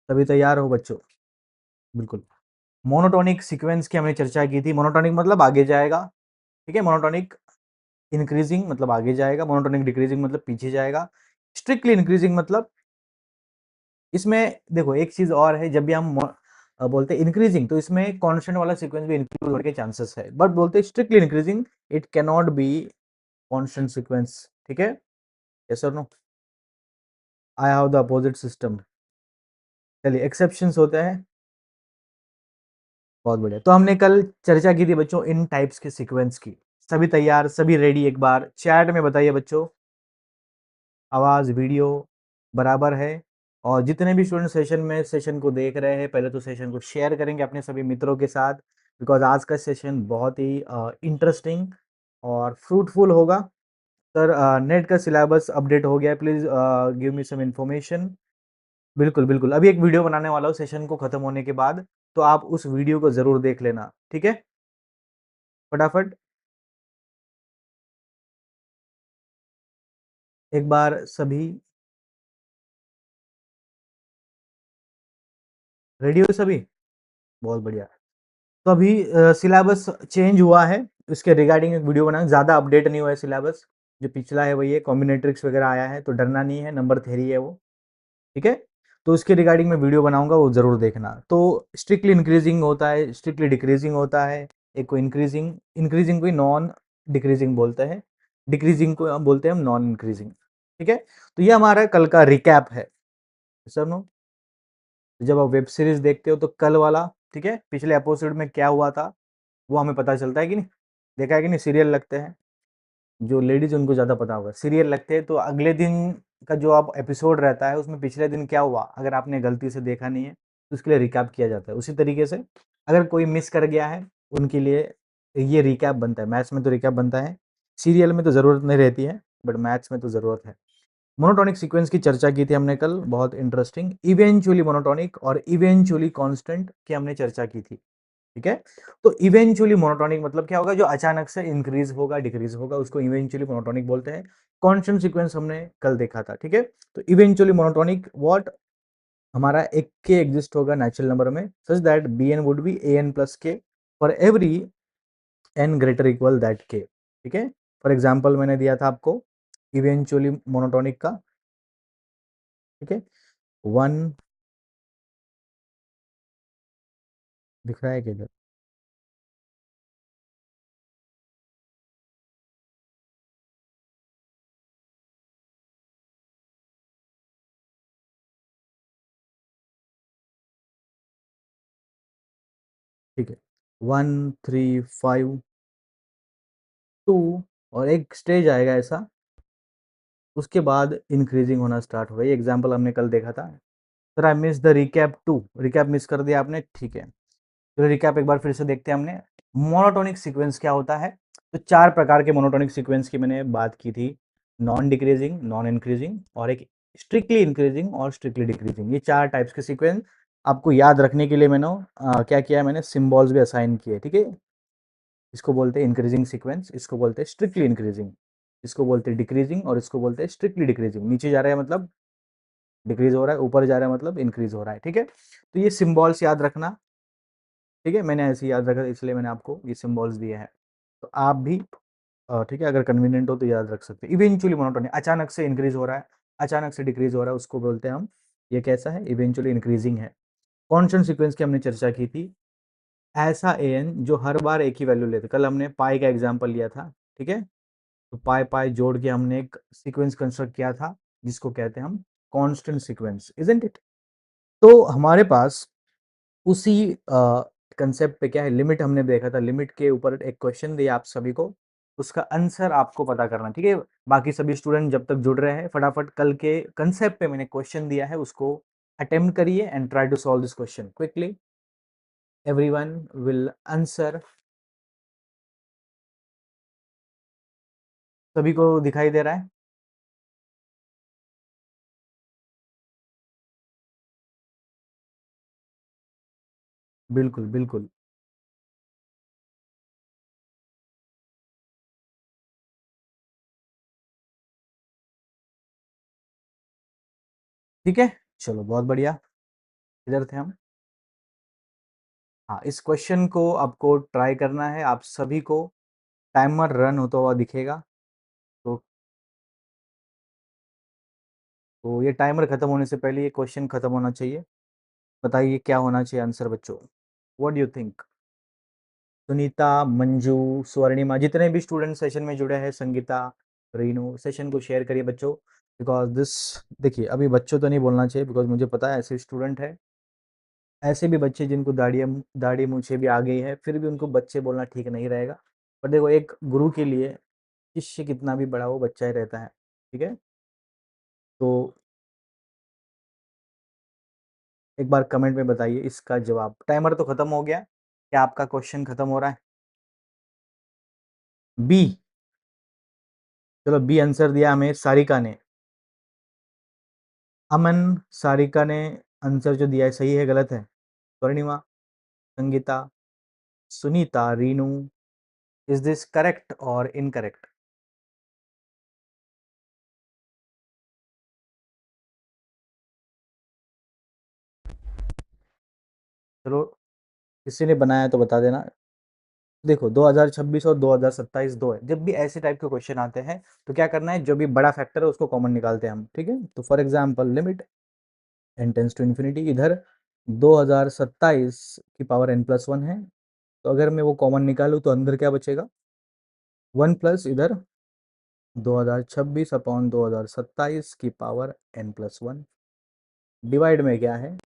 सभी तैयार हो बच्चों? बिल्कुल। मोनोटोनिक सीक्वेंस की हमने चर्चा की थी। मोनोटोनिक मतलब आगे जाएगा, ठीक है? मोनोटोनिक इंक्रीजिंग मतलब आगे जाएगा, मोनोटोनिक डिक्रीजिंग मतलब पीछे जाएगा, स्ट्रिक्टली इंक्रीजिंग मतलब इसमें देखो एक चीज और है, जब भी हम बोलते हैं इंक्रीजिंग तो इसमें कांस्टेंट वाला सीक्वेंस भी इंक्लूड होने के चांसेस है, बट बोलते हैं strictly increasing it can not be constant sequence, ठीक है? यस और no? I have the opposite system. चलिए एक्सेप्शंस होते हैं। बहुत बढ़िया। तो हमने कल चर्चा की थी बच्चों इन टाइप्स के सीक्वेंस की। सभी तैयार, सभी रेडी? एक बार चैट में बताइए बच्चों, आवाज वीडियो बराबर है? और जितने भी स्टूडेंट सेशन में सेशन को देख रहे हैं, पहले तो सेशन को शेयर करेंगे अपने सभी मित्रों के साथ, बिकॉज आज का सेशन बहुत ही इंटरेस्टिंग और फ्रूटफुल होगा। सर नेट का सिलेबस अपडेट हो गया है, please give me some information. बिल्कुल बिल्कुल, अभी एक वीडियो बनाने वाला हूँ सेशन को खत्म होने के बाद, तो आप उस वीडियो को जरूर देख लेना, ठीक है? फटाफट एक बार सभी रेडी हो सभी? बहुत बढ़िया। तो अभी सिलेबस चेंज हुआ है, इसके रिगार्डिंग एक वीडियो बनाएंगे। ज़्यादा अपडेट नहीं हुआ है सिलेबस, जो पिछला है वही है, कॉम्बिनेट्रिक्स वगैरह आया है, तो डरना नहीं है, नंबर थ्योरी है वो, ठीक है? तो इसके रिगार्डिंग मैं वीडियो बनाऊंगा, वो ज़रूर देखना। तो स्ट्रिक्टली इंक्रीजिंग होता है, स्ट्रिक्टली डिक्रीजिंग होता है, एक को इंक्रीजिंग, इंक्रीजिंग को नॉन डिक्रीजिंग बोलते हैं, डिक्रीजिंग को हम बोलते हैं हम नॉन इंक्रीजिंग, ठीक है? तो ये हमारा कल का रिकैप है सर नो। जब आप वेब सीरीज देखते हो तो कल वाला, ठीक है, पिछले एपिसोड में क्या हुआ था वो हमें पता चलता है कि नहीं? देखा है कि नहीं? सीरियल लगते हैं, जो लेडीज उनको ज़्यादा पता होगा, सीरियल लगते हैं, तो अगले दिन का जो आप एपिसोड रहता है उसमें पिछले दिन क्या हुआ, अगर आपने गलती से देखा नहीं है तो उसके लिए रिकैप किया जाता है। उसी तरीके से अगर कोई मिस कर गया है उनके लिए ये रिकैप बनता है। मैथ्स में तो रिकैप बनता है, सीरियल में तो ज़रूरत नहीं रहती है, बट मैथ्स में तो ज़रूरत है। मोनोटोनिक सीक्वेंस की चर्चा की थी हमने कल, बहुत इंटरेस्टिंग। इवेंचुअली मोनोटोनिक और इवेंचुअली कांस्टेंट की हमने चर्चा की थी, ठीक है? तो इवेंचुअली मोनोटोनिक मतलब क्या होगा? जो अचानक से इंक्रीज होगा डिक्रीज होगा उसको इवेंचुअली मोनोटोनिक बोलते हैं। कांस्टेंट सीक्वेंस हमने कल देखा था, ठीक है? तो इवेंचुअली मोनोटोनिक व्हाट, हमारा एक के एग्जिस्ट होगा नेचुरल नंबर में, such that B N would be A N plus K for every N greater equal that K, ठीक है? फॉर एग्जाम्पल मैंने दिया था आपको इवेंचुअली मोनोटोनिक का, ठीक है? वन दिख रहा है किधर? ठीक है, 1 3 5 2, और एक स्टेज आएगा ऐसा, उसके बाद इंक्रीजिंग होना स्टार्ट होगा। ये एग्जाम्पल हमने कल देखा था। Sir I miss the recap too, recap miss कर दिया आपने, ठीक है? तो रिकैप एक बार फिर से देखते हैं हमने। मोनोटोनिक सीक्वेंस क्या होता है? तो चार प्रकार के मोनोटोनिक सीक्वेंस की मैंने बात की थी, नॉन डिक्रीजिंग, नॉन इंक्रीजिंग, और एक स्ट्रिक्टली इंक्रीजिंग और स्ट्रिक्टली डिक्रीजिंग। ये चार टाइप्स के सीक्वेंस आपको याद रखने के लिए मैंने क्या किया है, मैंने सिम्बॉल्स भी असाइन किए, ठीक है? इसको बोलते हैं इंक्रीजिंग सीक्वेंस, इसको बोलते हैं स्ट्रिक्टली इंक्रीजिंग, इसको बोलते हैं डिक्रीजिंग, और इसको बोलते हैं स्ट्रिक्टली डिक्रीजिंग। नीचे जा रहा है मतलब डिक्रीज हो रहा है, ऊपर जा रहा है मतलब इंक्रीज हो रहा है, ठीक है? तो ये सिम्बॉल्स याद रखना, ठीक है? मैंने ऐसे याद रखा इसलिए मैंने आपको ये सिम्बॉल्स दिए हैं, तो आप भी ठीक है, अगर कन्वीनियंट हो तो याद रख सकते हैं। इवेंचुअली मोनोटोनिक, अचानक से इंक्रीज हो रहा है, अचानक से डिक्रीज हो रहा है, उसको बोलते हैं हम, ये कैसा है? इवेंचुअली इंक्रीजिंग है। कांस्टेंट सीक्वेंस की हमने चर्चा की थी, ऐसा ए एन जो हर बार एक ही वैल्यू लेते। कल हमने पाई का एग्जाम्पल लिया था, ठीक है? तो पाई पाई जोड़ के हमने एक सीक्वेंस कंस्ट्रक्ट किया था, जिसको कहते हैं हम कांस्टेंट सीक्वेंस, इजंट इट? तो हमारे पास उसी कंसेप्ट पे क्या है, लिमिट हमने देखा था, लिमिट के ऊपर एक क्वेश्चन दिया आप सभी को, उसका आंसर आपको पता करना, ठीक है? बाकी सभी स्टूडेंट जब तक जुड़ रहे हैं, फटाफट कल के कंसेप्ट पे मैंने क्वेश्चन दिया है, उसको अटेम्प्ट करिए and try to solve this question quickly. Everyone will answer. सभी को दिखाई दे रहा है? बिल्कुल बिल्कुल, ठीक है, चलो बहुत बढ़िया। इधर थे हम। हाँ, इस क्वेश्चन को आपको ट्राई करना है, आप सभी को टाइमर रन होता हुआ दिखेगा। तो ये टाइमर खत्म होने से पहले ये क्वेश्चन खत्म होना चाहिए। बताइए क्या होना चाहिए आंसर बच्चों, what do you think? Sunita, Manju, Swarnima, जितने भी स्टूडेंट सेशन में जुड़े हैं, संगीता, रीनू, सेशन को शेयर करिए बच्चों। बिकॉज दिस, देखिए अभी बच्चों तो नहीं बोलना चाहिए बिकॉज मुझे पता है ऐसे स्टूडेंट है, ऐसे भी बच्चे जिनको दाढ़ी मूछें भी आ गई है, फिर भी उनको बच्चे बोलना ठीक नहीं रहेगा। पर देखो, एक गुरु के लिए शिष्य कितना भी बड़ा हो, बच्चा ही रहता है। ठीक है, तो एक बार कमेंट में बताइए इसका जवाब। टाइमर तो खत्म हो गया, क्या आपका क्वेश्चन खत्म हो रहा है? बी, चलो बी आंसर दिया हमें सारिका ने। अमन, सारिका ने आंसर जो दिया है सही है गलत है? Swarnima, Sangeeta, Sunita, Reenu, is this correct और इनकरेक्ट? चलो, किसी ने बनाया तो बता देना। देखो 2026 और 2027 दो है, जब भी ऐसे टाइप के क्वेश्चन आते हैं तो क्या करना है, जो भी बड़ा फैक्टर है उसको कॉमन निकालते हैं हम। ठीक है, तो for example limit n tends to infinity, इधर 2027 की पावर n+1 है, तो अगर मैं वो कॉमन निकालूं तो अंदर क्या बचेगा, 1+ इधर 2026 अपॉन 2027 की पावर n+1, डिवाइड में क्या है,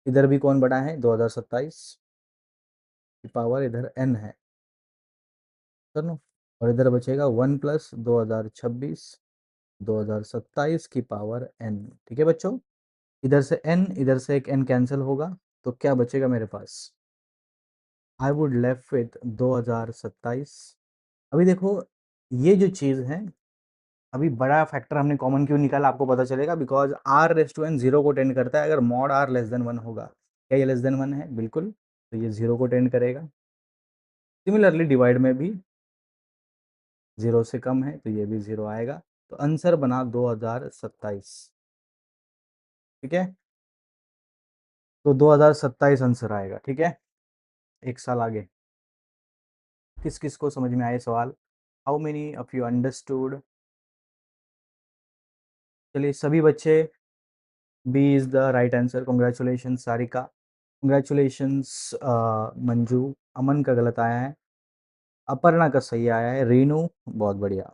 इधर भी कौन बड़ा है, 2027 की पावर इधर n है, सुनो, और इधर बचेगा 1+2026 2027 की पावर n। ठीक है बच्चों, इधर से n, इधर से एक n कैंसिल होगा, तो क्या बचेगा मेरे पास, आई वुड लेफ्ट विथ 2027। अभी देखो, ये जो चीज़ है, अभी बड़ा फैक्टर हमने कॉमन क्यों निकाला आपको पता चलेगा, because r raise to n zero को टेंड करता है, अगर मॉड आर लेस देन 1 होगा। क्या ये लेस देन 1 है? बिल्कुल, तो ये जीरो को टेंड करेगा। सिमिलरली डिवाइड में भी जीरो से कम है तो ये भी जीरो आएगा, तो आंसर बना 2027। ठीक है, तो 2027 आंसर आएगा। ठीक है, एक साल आगे। किस किस को समझ में आए सवाल? How many of you understood? चलिए सभी बच्चे, B is the right answer. Congratulation Sarika, congratulations Manju. Aman का गलत आया है, अपर्णा का सही आया है, रीनू बहुत बढ़िया।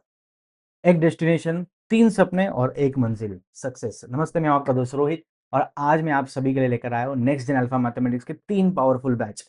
एक डेस्टिनेशन, तीन सपने और एक मंजिल, सक्सेस। नमस्ते, मैं आपका दोस्त रोहित, और आज मैं आप सभी के लिए लेकर आया हूँ नेक्स्ट जेन अल्फा मैथमेटिक्स के 3 पावरफुल बैच।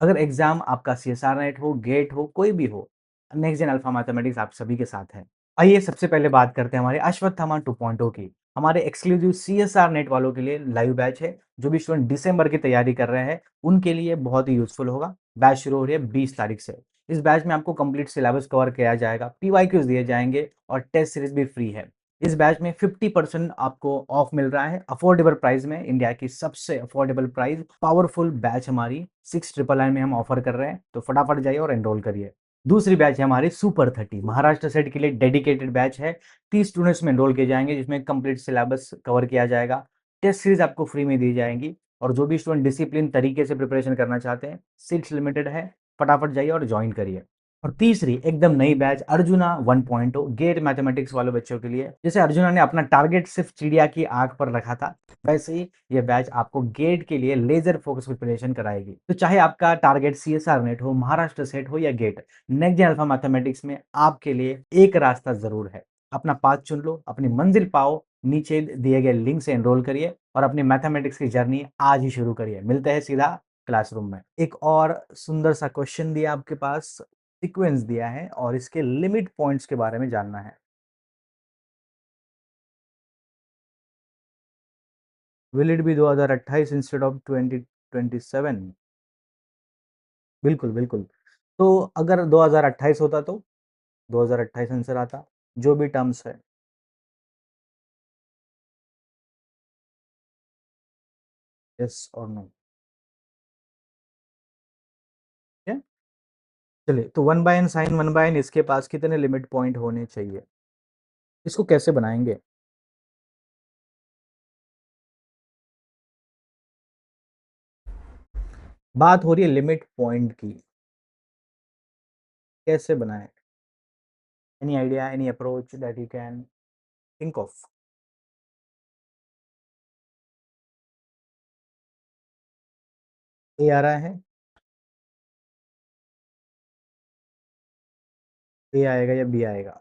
अगर एग्जाम आपका CSR नेट हो, गेट हो, कोई भी हो, नेक्स्ट जेन अल्फा मैथमेटिक्स आप सभी के साथ है। आइए सबसे पहले बात करते हैं हमारे अश्वत्थामा 2.0 की। हमारे एक्सक्लूसिव CSR नेट वालों के लिए लाइव बैच है, जो भी स्टूडेंट दिसंबर की तैयारी कर रहे हैं उनके लिए बहुत ही यूजफुल होगा। बैच शुरू हो रही है 20 तारीख से। इस बैच में आपको कंप्लीट सिलेबस कवर किया जाएगा, PYQs दिए जाएंगे और टेस्ट सीरीज भी फ्री है। इस बैच में 50% आपको ऑफ मिल रहा है, अफोर्डेबल प्राइस में, इंडिया की सबसे अफोर्डेबल प्राइस। पावरफुल बैच हमारी 699 में हम ऑफर कर रहे हैं, तो फटाफट जाइए और एनरोल करिए। दूसरी बैच है हमारी सुपर 30, महाराष्ट्र सेट के लिए डेडिकेटेड बैच है। 30 स्टूडेंट्स में एनरोल किए जाएंगे, जिसमें कंप्लीट सिलेबस कवर किया जाएगा, टेस्ट सीरीज आपको फ्री में दी जाएंगी, और जो भी स्टूडेंट डिसिप्लिन तरीके से प्रिपरेशन करना चाहते हैं, सीट्स लिमिटेड है, फटाफट जाइए और ज्वाइन करिए। और तीसरी एकदम नई बैच अर्जुना 1.0, गेट मैथमेटिक्स वाले बच्चों के लिए। जैसे अर्जुना ने अपना टारगेट सिर्फ चिड़िया की आंख पर रखा था, वैसे ही ये बैच आपको गेट के लिए लेजर फोकस प्रिपरेशन कराएगी। तो चाहे आपका टारगेट CSR नेट हो, महाराष्ट्र सेट हो या GATE, next gen alpha mathematics में आपके लिए एक रास्ता जरूर है। अपना पाथ चुन लो, अपनी मंजिल पाओ, नीचे दिए गए लिंक से एनरोल करिए और अपनी मैथमेटिक्स की जर्नी आज ही शुरू करिए। मिलते हैं सीधा क्लासरूम में। एक और सुंदर सा क्वेश्चन दिया आपके पास, सीक्वेंस दिया है और इसके लिमिट पॉइंट्स के बारे में जानना है। Will it be 2028 instead of 2027? बिल्कुल बिल्कुल। तो अगर 2028 होता तो 2028 आंसर आता, जो भी टर्म्स है। यस और नो? ठीक है, चलिए तो 1/n साइन 1/n, इसके पास कितने लिमिट पॉइंट होने चाहिए? इसको कैसे बनाएंगे? बात हो रही है लिमिट पॉइंट की, कैसे बनाए? Any idea, any approach that you can think of? A आ रहा है, ए आएगा या बी आएगा?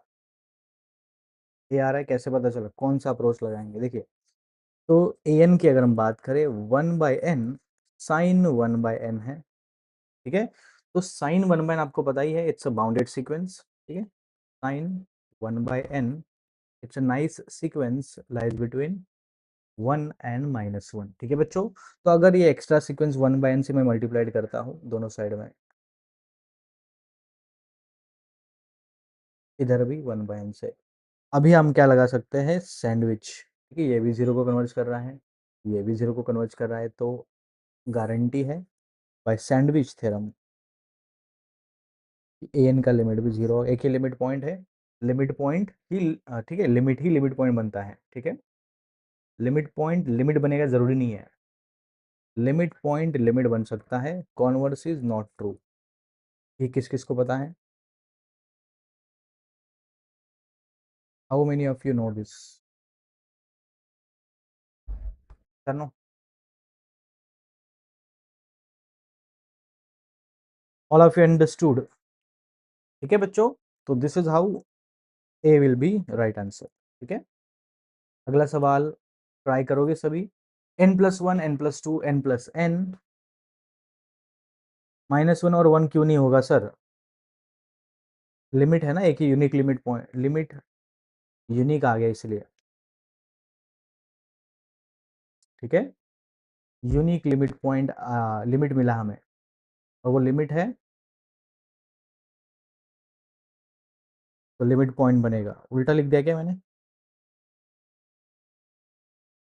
ए आ रहा है, कैसे पता चला? कौन सा अप्रोच लगाएंगे? देखिए, तो ए एन की अगर हम बात करें, 1/n साइन 1/n है, ठीक है। तो साइन 1/n आपको पता ही है, इट्स अ बाउंडेड सीक्वेंस, ठीक है। Sine 1/n, it's a nice sequence lies between 1 and -1, ठीक है बच्चों। तो अगर ये एक्स्ट्रा सीक्वेंस 1/n से मैं मल्टीप्लाइड करता हूँ दोनों साइड में, इधर भी 1/n से, अभी हम क्या लगा सकते हैं? सैंडविच, ठीक है। ये भी जीरो को कन्वर्ट कर रहा है, ये भी जीरो को कन्वर्ट कर रहा है, तो गारंटी है bye sandwich theorem A N का लिमिट भी जीरो, एक ही लिमिट पॉइंट है, लिमिट पॉइंट ही ठीक है, लिमिट ही लिमिट पॉइंट बनता है, ठीक है। लिमिट पॉइंट लिमिट बनेगा जरूरी नहीं है, लिमिट पॉइंट लिमिट बन सकता है, कॉन्वर्स इज नॉट ट्रू। ये किस किस को पता है? How many of you know this? करनो, ऑल ऑफ यू अंडरस्टूड? ठीक है बच्चों, तो this is how a will be right answer, ठीक है। अगला सवाल ट्राई करोगे सभी? n+1 n+2 n+n, -1 और 1 क्यों नहीं होगा सर? लिमिट है ना, एक ही unique limit point, limit unique आ गया इसलिए, ठीक है। यूनिक लिमिट पॉइंट, लिमिट मिला हमें, और वो लिमिट है, तो लिमिट पॉइंट बनेगा। उल्टा लिख दिया क्या मैंने?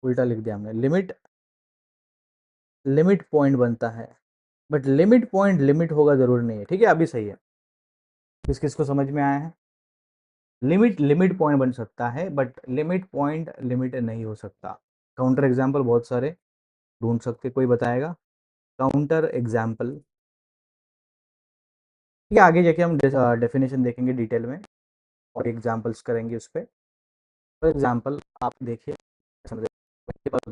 उल्टा लिख दिया हमने, लिमिट लिमिट पॉइंट बनता है, बट लिमिट पॉइंट लिमिट होगा जरूरी नहीं है, ठीक है। अभी सही है, किस किस को समझ में आया है? लिमिट लिमिट पॉइंट बन सकता है, बट लिमिट पॉइंट लिमिट नहीं हो सकता। काउंटर एग्जाम्पल बहुत सारे ढूंढ सकते, कोई बताएगा काउंटर एग्जाम्पल? ठीक है, आगे जाके हम डेफिनेशन देखेंगे डिटेल में और एग्जाम्पल्स करेंगे उस पर। फॉर एग्जाम्पल आप देखिए,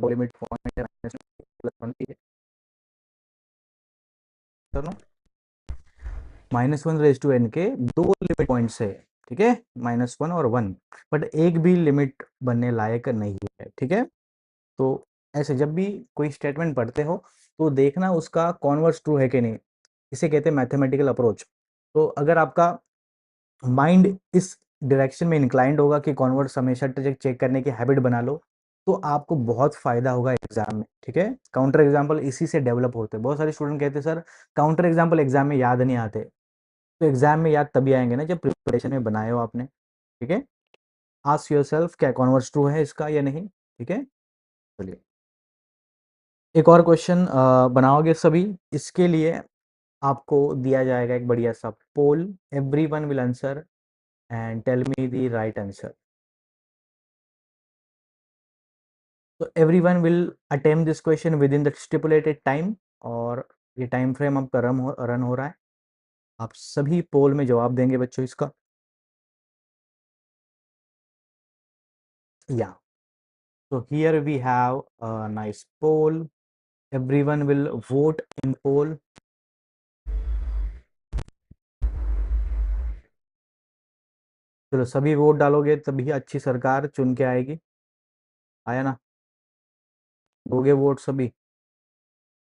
लिमिट पॉइंट है -1 की, -1 के दो लिमिट पॉइंट्स है, ठीक है, -1 और 1, बट एक भी लिमिट बनने लायक नहीं है, ठीक है। तो ऐसे जब भी कोई स्टेटमेंट पढ़ते हो, तो देखना उसका कॉन्वर्स ट्रू है कि नहीं, इसे कहते हैं मैथमेटिकल अप्रोच। तो अगर आपका माइंड इस डायरेक्शन में इंक्लाइंड होगा कि कॉन्वर्स हमेशा चेक करने की हैबिट बना लो, तो आपको बहुत फायदा होगा एग्जाम में, ठीक है। काउंटर एग्जाम्पल इसी से डेवलप होते हैं। बहुत सारे स्टूडेंट कहते हैं सर काउंटर एग्जाम्पल एग्जाम में याद नहीं आते, तो एग्जाम में याद तभी आएंगे ना जब प्रिपरेशन में बनाए हो आपने, ठीक है। आस्क योरसेल्फ क्या कॉन्वर्स ट्रू है इसका या नहीं, ठीक है। चलिए एक और क्वेश्चन बनाओगे सभी, इसके लिए आपको दिया जाएगा एक बढ़िया सा poll, everyone will answer and tell me the right answer. तो everyone will attempt this question within the stipulated time, और ये टाइम फ्रेम आपका रन हो रहा है, आप सभी पोल में जवाब देंगे बच्चों इसका, या। So here we have a nice poll. Everyone will vote in poll. चलो सभी वोट डालोगे तभी अच्छी सरकार चुन के आएगी, आया ना? दोगे वोट सभी?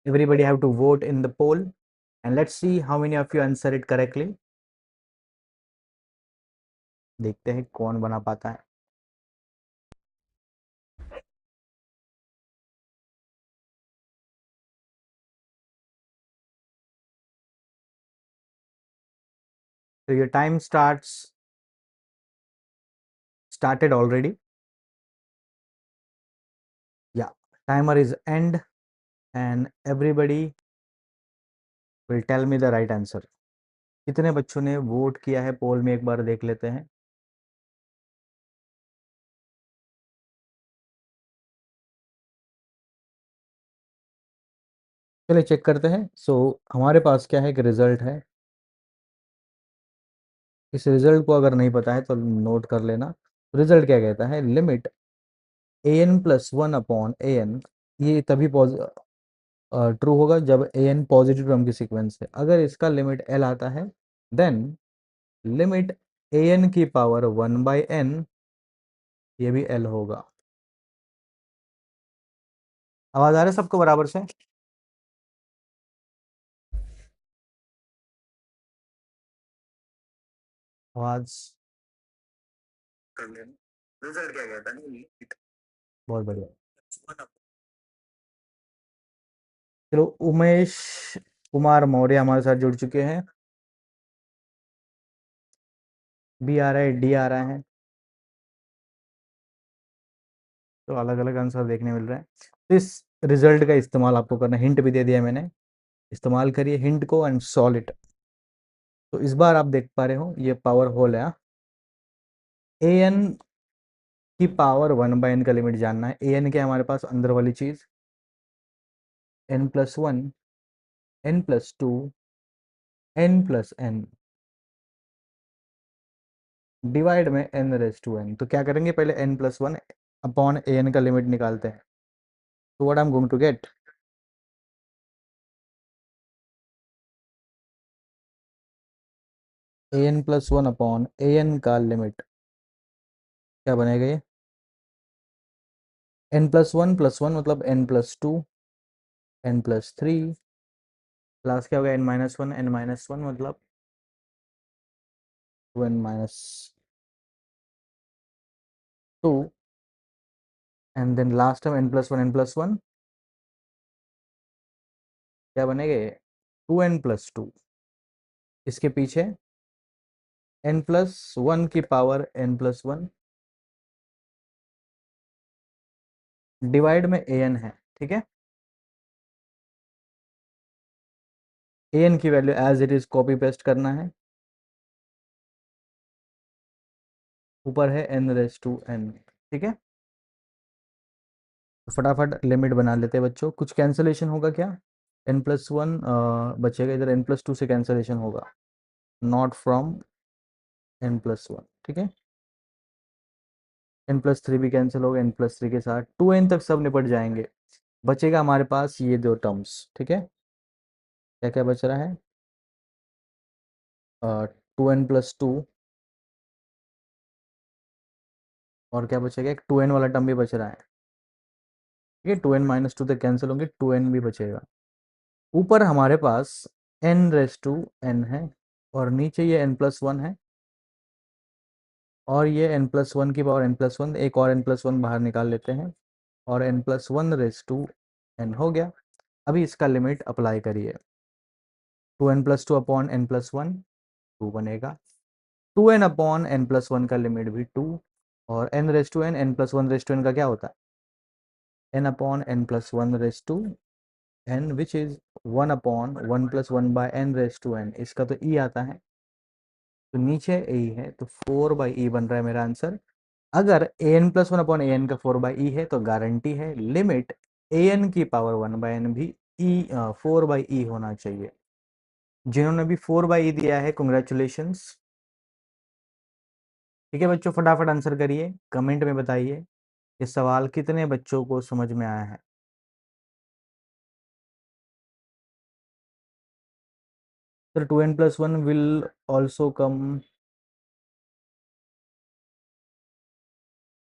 Everybody have to vote in the poll and let's see how many of you answer it correctly. देखते हैं कौन बना पाता है। So your time started already. Yeah, timer is end and everybody will tell me the right answer. कितने बच्चों ने vote किया है पोल में, एक बार देख लेते हैं। चलिए चेक करते हैं। सो हमारे पास क्या है, एक रिजल्ट है। इस रिजल्ट को अगर नहीं पता है तो नोट कर लेना। रिजल्ट क्या कहता है, limit A N plus one upon a N, ये तभी ट्रू होगा जब ए एन पॉजिटिव टर्म की सीक्वेंस है। अगर इसका लिमिट एल आता है, देन लिमिट ए एन की पावर वन बाई एन, ये भी एल होगा। आवाज आ रहा है सबको बराबर से? आवाज कर लेना। रिजल्ट क्या कहता है, बहुत बढ़िया। चलो, उमेश कुमार मौर्य हमारे साथ जुड़ चुके हैं। बी आ रहा है, डी आ रहा है, तो अलग अलग आंसर देखने मिल रहा है। तो इस रिजल्ट का इस्तेमाल आपको करना, हिंट भी दे दिया मैंने, इस्तेमाल करिए हिंट को एंड सॉल्व इट। तो इस बार आप देख पा रहे हो ये पावर होल है। ए एन की पावर वन बाय एन का लिमिट जानना है। ए एन क्या है हमारे पास, अंदर वाली चीज, n plus one, n plus two, N plus n, divide में एन रेस टू एन। तो क्या करेंगे, पहले n plus one upon a N का लिमिट निकालते हैं। तो what I am going to get, a N plus one upon a N का लिमिट क्या बनेगा, ये एन प्लस वन मतलब n plus two, N plus three, plus क्या होगा n minus one, n minus one मतलब two n minus two, and then last time n plus one क्या बनेगा, टू एन प्लस टू। इसके पीछे n plus one की power n plus one divide में a n है, ठीक है। ए एन की value as it is copy paste करना है, ऊपर है एन रेस टू एन, ठीक है। तो फटाफट लिमिट बना लेते हैं बच्चों। कुछ कैंसलेशन होगा क्या, एन प्लस वन बचेगा इधर, एन प्लस टू से कैंसलेशन होगा, not from n plus one, ठीक है। एन प्लस थ्री भी कैंसिल होगा, एन प्लस थ्री के साथ टू एन तक सब निपट जाएंगे। बचेगा हमारे पास ये दो टर्म्स, ठीक है। क्या क्या बच रहा है, टू एन प्लस टू, और क्या बचेगा, एक टू एन वाला टर्म भी बच रहा है, ठीक है। टू एन माइनस टू तक कैंसिल होंगे, टू एन भी बचेगा। ऊपर हमारे पास एन रेस टू एन है, और नीचे ये एन प्लस वन है, और ये एन प्लस वन की पावर एन प्लस वन, एक और एन प्लस वन बाहर निकाल लेते हैं, और N plus one raise to N हो गया। अभी इसका लिमिट अप्लाई करिए, two N plus two upon N plus one, two बनेगा। Two N upon N plus one का लिमिट भी टू, और N raise to N plus one raise to N का क्या होता है, N upon N plus one raise to N, which is one upon one plus one by N raise to N. इसका तो ई आता है, तो नीचे ए है, तो फोर बाई ई बन रहा है मेरा आंसर। अगर A N plus one upon a N का फोर बाई ई है तो गारंटी है लिमिट ए एन की पावर वन बाई एन भी ई फोर बाई ई होना चाहिए। जिन्होंने भी फोर बाई ई दिया है, कंग्रेचुलेशंस। ठीक है बच्चों, फटाफट आंसर करिए, कमेंट में बताइए ये सवाल कितने बच्चों को समझ में आया है। Sir two N plus one will also come,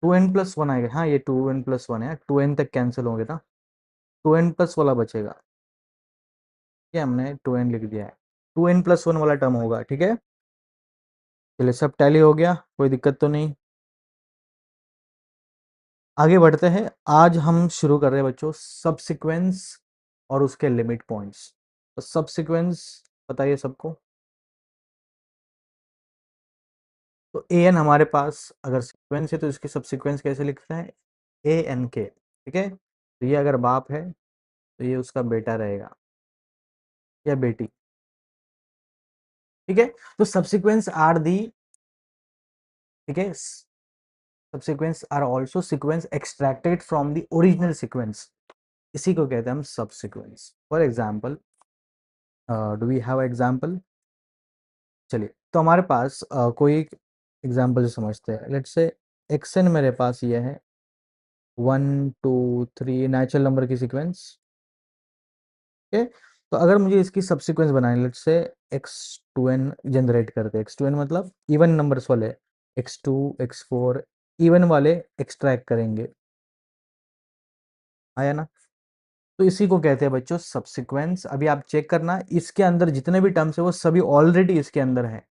two N plus one आएगा, हाँ ये टू एन प्लस वन है, टू एन तक कैंसिल होंगे ना, टू एन प्लस वाला बचेगा, ये हमने टू एन लिख दिया है, टू एन प्लस वन वाला टर्म होगा, ठीक है। चलिए सब टैली हो गया, कोई दिक्कत तो नहीं। आगे बढ़ते हैं। आज हम शुरू कर रहे हैं बच्चों सबसीक्वेंस और उसके लिमिट पॉइंट्स। तो सबसीक्वेंस बताइए सबको। तो ए एन हमारे पास अगर सीक्वेंस है तो इसकी सबसीक्वेंस कैसे लिखते हैं, ए एन के, ठीक है। तो ये अगर बाप है तो ये उसका बेटा रहेगा या बेटी, ठीक है। तो सबसीक्वेंस आर दी, ठीक है, subsequence are also sequence extracted from the original sequence, इसी को कहते हैं हम subsequence. For example, do we have example? चलिए, तो हमारे पास कोई एग्जाम्पल समझते हैं। लेट्स से एक्सन मेरे पास ये है 1 2 3 नेचुरल नंबर की सीक्वेंस। ओके, तो अगर मुझे इसकी सब्सिक्वेंस बनानी, लेट्स से x2n जनरेट करते हैं। x2n मतलब इवन नंबर्स वाले, x2 x4 इवन वाले एक्सट्रैक्ट करेंगे। आया ना? तो इसी को कहते हैं बच्चों सब्सिक्वेंस। अभी आप चेक करना, इसके अंदर जितने भी टर्म्स है वो सभी ऑलरेडी इसके अंदर है,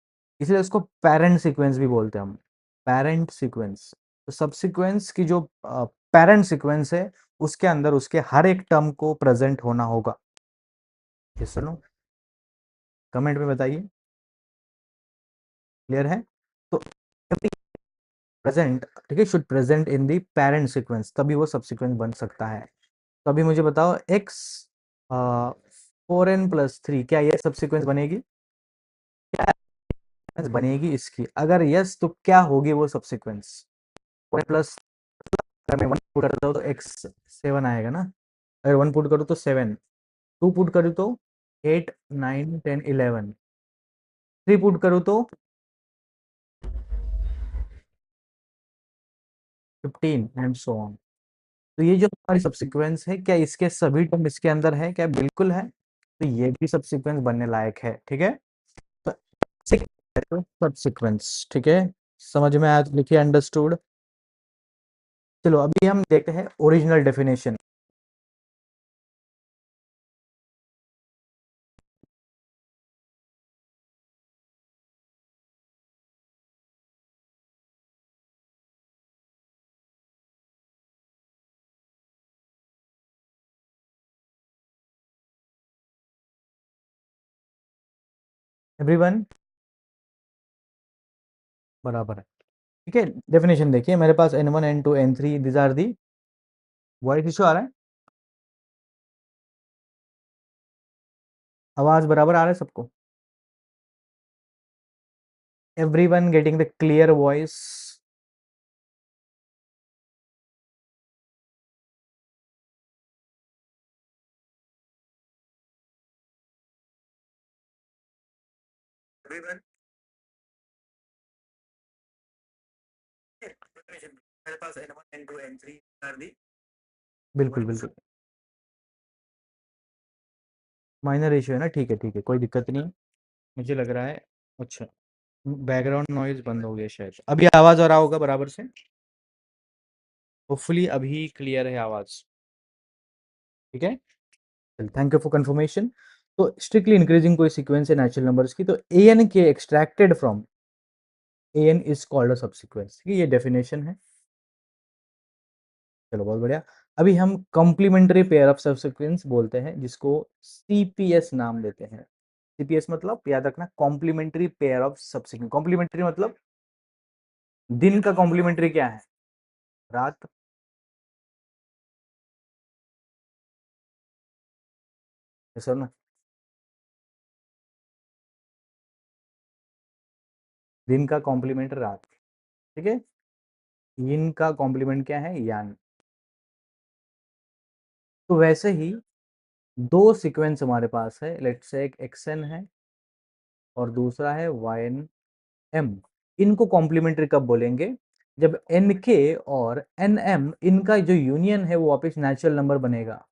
इसलिए उसको पेरेंट सीक्वेंस भी बोलते हैं हम, पेरेंट सीक्वेंस। तो सब्सिक्वेंस की जो पेरेंट सीक्वेंस है उसके अंदर उसके हर एक टर्म को प्रेजेंट होना होगा। ये सुनो, कमेंट में बताइए, क्लियर है? तो प्रेजेंट, ठीक है, should present in the parent sequence, तभी वो सब्सिक्वेंस बन सकता है। तो अभी मुझे बताओ x 4n+3 क्या ये सब्सिक्वेंस बनेगी? क्या बनेगी इसकी? अगर यस तो क्या होगी वो सब्सिक्वेंस? 4 प्लस, अगर मैं 1 पुट करता हूँ तो x 7 आएगा ना, अगर 1 पुट करूँ तो 7, 2 पुट करूँ तो 8 9 10 11, 3 पुट करूँ तो 15 एंड सो ऑन। तो ये जो हमारी सब्सिक्वेंस है, क्या इसके सभी टर्म इसके अंदर है? क्या बिल्कुल है। तो ये भी सब्सिक्वेंस बनने लायक है, ठीक है। तो सब्सिक्वेंस, ठीक है, समझ में आया तो लिखिए अंडरस्टूड। चलो अभी हम देखते हैं ओरिजिनल डेफिनेशन। एवरीवन बराबर है, ठीक है। डेफिनेशन देखिए, मेरे पास n1 n2 n3 this are the, voice issue आ रहा है? आवाज बराबर आ रहा है सबको? Everyone getting the clear voice? Everyone, मेरे पास n1 n2 n3 this are दी, बिल्कुल बिल्कुल माइनर इशू है ना, ठीक है ठीक है, कोई दिक्कत नहीं। मुझे लग रहा है, अच्छा, बैकग्राउंड नॉइज बंद हो गया शायद, अभी आवाज आ रहा होगा बराबर से, होपफुली अभी क्लियर है आवाज, ठीक है। Thank you for confirmation. तो स्ट्रिक्टली इंक्रीजिंग कोई सीक्वेंस है नेचुरल नंबर्स की, तो A N K extracted from A N is called a subsequence, ठीक है, ये डेफिनेशन है। चलो बहुत बढ़िया। अभी हम कॉम्प्लीमेंट्री पेयर ऑफ सब्सिक्वेंस बोलते हैं, जिसको सीपीएस नाम देते हैं। सीपीएस मतलब याद रखना, complementary pair of subsequence. Complementary मतलब दिन का कॉम्प्लीमेंट्री क्या है? रात। सर ना, दिन का कॉम्प्लीमेंट रात, ठीक है। yin का कॉम्प्लीमेंट क्या है? यान। तो वैसे ही दो सीक्वेंस हमारे पास है, लेट्स से एक xn है और दूसरा है ynm। इनको कॉम्प्लीमेंट्री कब बोलेंगे? जब nk और nm इनका जो यूनियन है वो वापस नेचुरल नंबर बनेगा।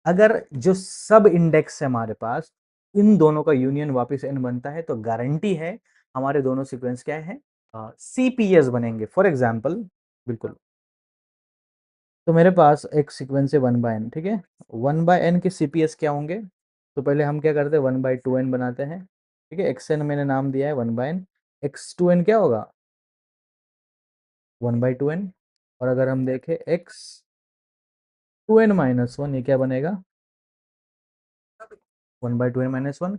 अगर जो सब इंडेक्स है हमारे पास, इन दोनों का यूनियन वापस n बनता है, तो गारंटी है हमारे दोनों सीक्वेंस क्या है? सीपीएस बनेंगे। फॉर एग्जाम्पल, बिल्कुल, तो मेरे पास एक सीक्वेंस है 1/n, ठीक है। 1/n के सीपीएस क्या होंगे? तो पहले हम क्या करते हैं, 1/2n बनाते हैं, ठीक है। xn मैंने नाम दिया है 1/n, x2n क्या होगा? 1/2n। और अगर हम देखें x2n-1, ये क्या बनेगा? 1/2n-1।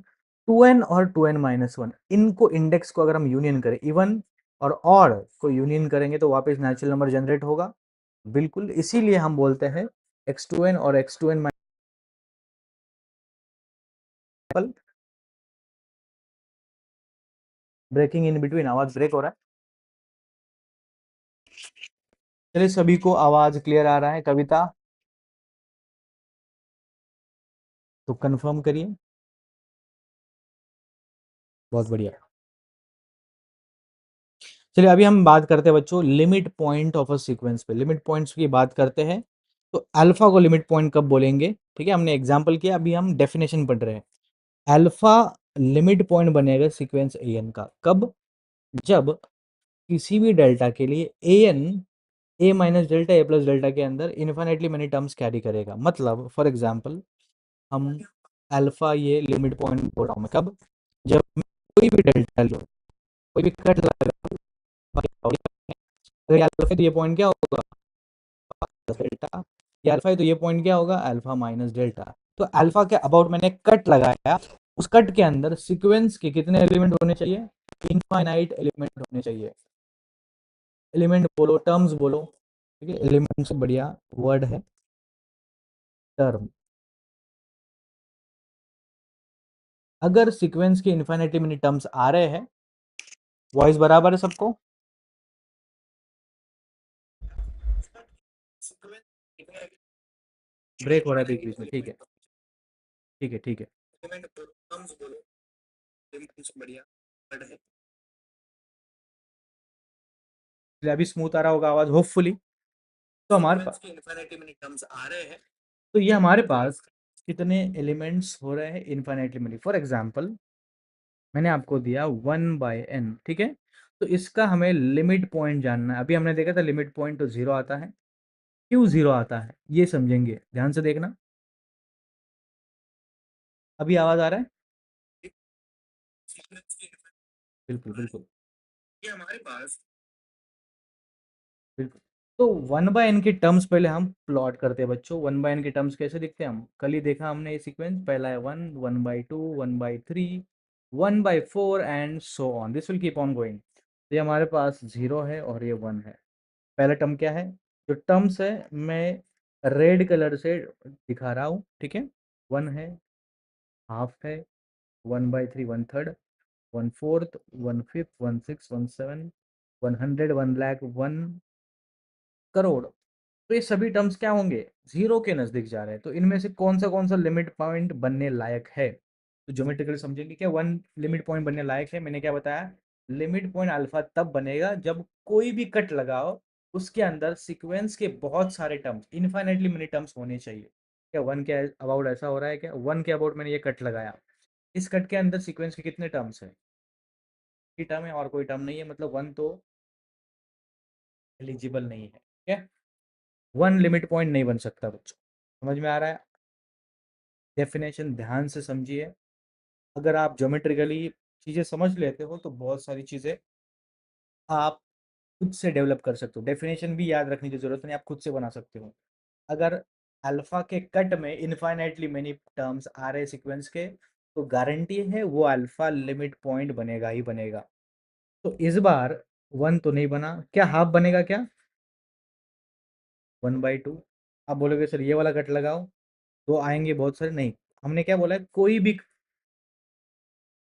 2n और 2n-1, इनको इंडेक्स को अगर हम यूनियन करें, इवन और ऑड को यूनियन करेंगे तो वापस नेचुरल नंबर जनरेट होगा। बिल्कुल, इसीलिए हम बोलते हैं x2n और x2n। ब्रेकिंग इन बिटवीन, आवाज ब्रेक हो रहा है। चलिए, सभी को आवाज क्लियर आ रहा है? कविता, तो कंफर्म करिए। बहुत बढ़िया। चलिए अभी हम बात करते हैं बच्चों limit point of a sequence पे। लिमिट पॉइंट्स की बात करते हैं तो अल्फा को लिमिट पॉइंट कब बोलेंगे? ठीक है, हमने एग्जांपल किया, अभी हम डेफिनेशन पढ़ रहे हैं। अल्फा लिमिट पॉइंट बनेगा सीक्वेंस ए एन का कब? जब किसी भी डेल्टा के लिए A N A minus delta A plus delta के अंदर इन्फिनिटली मेनी टर्म्स कैरी करेगा। मतलब फॉर एग्जांपल हम अल्फा ये लिमिट पॉइंट बोल रहा हूँ मैं कब? जब कोई भी डेल्टा लो, कोई भी कट लगा, तो ये अल्फा है तो ये पॉइंट क्या होगा? डेल्टा। ये अल्फा है तो ये पॉइंट क्या होगा? Alpha minus delta. तो अल्फा के अबाउट मैंने कट लगाया, उस कट के अंदर सीक्वेंस के कितने एलिमेंट होने चाहिए? इनफाइनाइट एलिमेंट होने चाहिए। एलिमेंट बोलो, टर्म्स बोलो, ठीक है, एलिमेंट से बढ़िया वर्ड है टर्म। अगर सीक्वेंस के इनफाइनाइटली मेनी टर्म्स आ रहे हैं, वॉइस बराबर है सबको? ब्रेक हो रहा है बीच बीच में, ठीक है, ठीक है, ठीक है। अभी स्मूथ आ रहा होगा आवाज होपफुली। तो हमारे पास इनफाइनाइटली मेनी टर्म्स आ रहे हैं, तो ये हमारे पास कितने एलिमेंट्स हो रहे हैं इनफाइनाइटली मेनी। फॉर एग्जांपल मैंने आपको दिया 1/n, ठीक है, तो इसका हमें लिमिट पॉइंट जानना है। अभी हमने देखा था लिमिट पॉइंट तो 0 आता है। क्यों 0 आता है ये समझेंगे, ध्यान से देखना। अभी आवाज आ रहा है? बिल्कुल बिल्कुल। ये हमारे पास बिल्कुल। तो 1/n के टर्म्स पहले हम प्लॉट करते हैं बच्चों। 1/n के टर्म्स कैसे दिखते हैं? हम कल ही देखा हमने ये सीक्वेंस, पहला है 1, 1/2, 1/3, 1/4 and so on, this will keep on going. ये हमारे पास 0 है और ये 1 है। पहला टर्म क्या है? जो टर्म्स है मैं रेड कलर से दिखा रहा हूँ, ठीक है। 1 है, हाफ है, 1/3 1/3, 1/4, 1/5, 1/6, 1/7, 100, 1 लाख, 1 करोड़। तो ये सभी टर्म्स क्या होंगे? 0 के नजदीक जा रहे हैं। तो इनमें से कौन सा लिमिट पॉइंट बनने लायक है? तो ज्योमेट्रिकली समझेंगे क्या 1 लिमिट पॉइंट बनने लायक है। मैंने क्या बताया? लिमिट पॉइंट अल्फा तब बनेगा जब कोई भी कट लगाओ, उसके अंदर सीक्वेंस के बहुत सारे टर्म्स, इनफाइनाइटली मेनी टर्म्स होने चाहिए। क्या 1 के अबाउट ऐसा हो रहा है? क्या 1 के अबाउट मैंने ये कट लगाया, इस कट के अंदर सीक्वेंस के कितने टर्म्स है? की टर्म है और कोई टर्म नहीं है, मतलब 1 तो एलिजिबल नहीं है। क्या 1 लिमिट पॉइंट नहीं बन सकता बच्चों? समझ में आ रहा है? डेफिनेशन ध्यान से समझिए। अगर आप ज्योमेट्रिकली चीज़ें समझ लेते हो तो बहुत सारी चीज़ें आप खुद से डेवलप कर सकते हो। डेफिनेशन भी याद रखने की जरूरत नहीं, आप खुद से बना सकते हो। अगर अल्फा के कट में इनफाइनाइटली मेनी टर्म्स आ रहे सीक्वेंस के, तो गारंटी है वो अल्फा लिमिट पॉइंट बनेगा ही बनेगा। तो इस बार 1 तो नहीं बना, क्या हाफ बनेगा? क्या 1/2? आप बोलोगे सर ये वाला कट लगाओ तो आएंगे बहुत सारे, नहीं। हमने क्या बोला है?